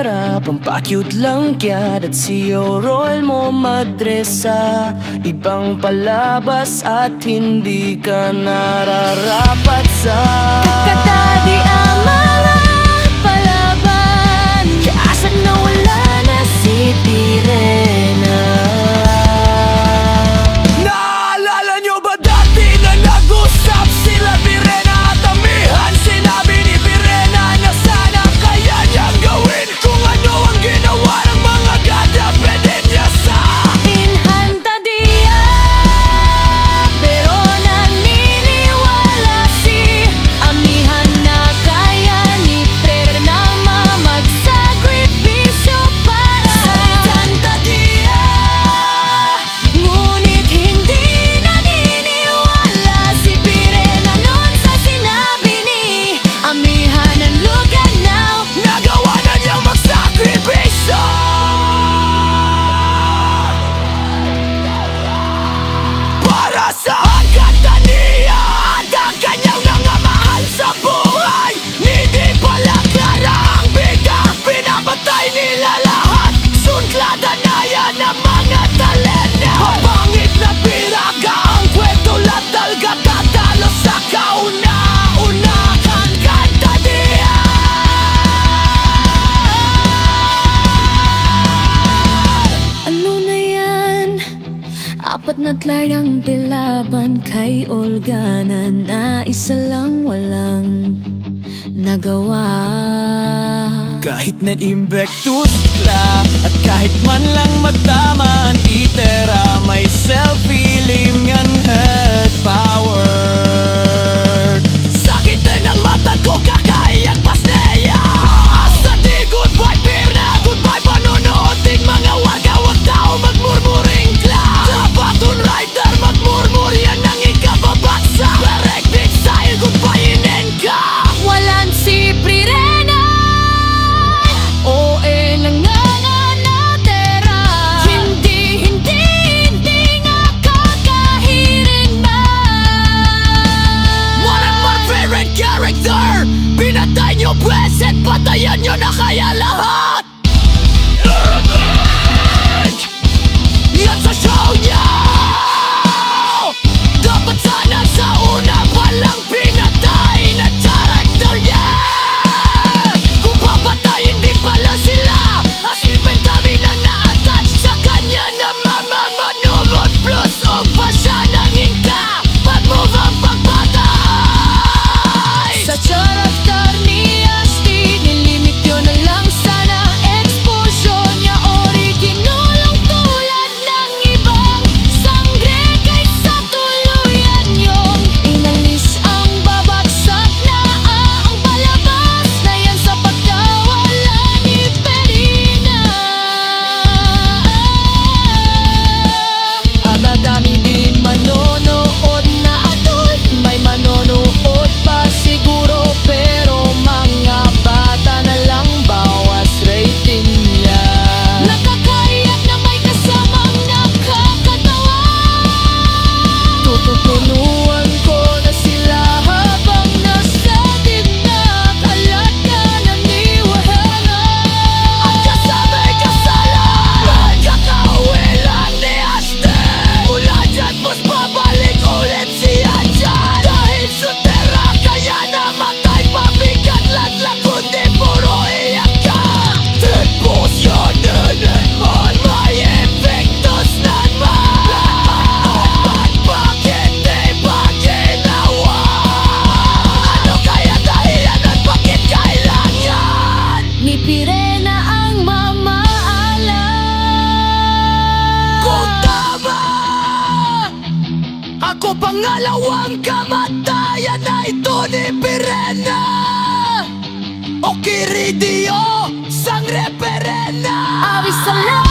pera, pampakyut lang kyat. At siyo role mo madresa, ibang palabas at hindi ka nararapat sa katadi ang mga palaban. Kaasan na wala na si Pirena. Naalala nyo ba dati na nag-usap sila Pirena at Amihan? Sinabi ni Pirena na sana kaya niyang gawin kung ano ang ginawa ng mga gada. Pwede niya sa Inhantadía, pero naniniwala si Amihan na kaya ni Pirena magsakripisyo para sa Inhantadía. Ngunit hindi naniniwala si Pirena noon sa sinabi ni Amihan. And look at now, Nagawa na niyang magsakripisyo para sa Hanggatania at ang kanyang mga mahal sa buhay. Hindi pala karaang bigang pinapatay nila lahat. Sunkladan na yan ang mga talena. Mapangit na piraga ang kwento, latal ka tatalo sa kauna-una. Hanggatania. ano na yan? Apat na tlayang pilaban kay Olga na isa lang walang nagawa. Kahit na-imbectus la at kahit man lang mataman itera, may self-feeling and head power. Sakit na ng mata ko kakaiyak pasneya. Hasta di goodbye Pirena, goodbye panunuoting mga waga. Wag tao magmurmuring clown. Dapaton rider magmurmur yan ang ikababagsa. Correct big style, goodbye-inin ka. Walang si Pirena, OA lang nga natera. Hindi nga kakahirin ba? One of my favorite character. Pinatay niyo Blessed, patayan niyo na kaya lahat. Yan sa show niya. Dapat sana sa una palang pinatay na character niya. Kung papatay hindi pala sila, as inventary na na-attach sa kanya na mamamanumot. Plus o pa siya nang ingka, pag-move ang pagpatay. Sa character ni Asti, nilimit yun na lang sana. Exposure niya original ang tulad ng ibang sangre. Kaysa tuluyan yung inalis ang babagsak na ang palabas na yan sa pagkawala ni Pirena. At nadami din manonood na adult, may manonood pa siguro, pero mga bata na lang bawas rating niya. Nakakaiyak na may kasamang nakakatawa. Tututunuan ko na sila habang nasa digna. Kalat ka naniwala at kasabay kasalan. Kakauwi lang ni Aste. Mula dyan mas babalik ulit siya dyan. Dahil sa tera kaya namatay. Pabigat lang kundi puro iyak ka. Tipos yanin on my epektos naman. Bakit di ba ginawa? Ano kaya dahilan at bakit kailangan Ni Pirena ang mamaalam. kung tama? Ako pangalawang kamatayan na ito ni Pirena. O Kiridio Sangre Pirena. Awisalam.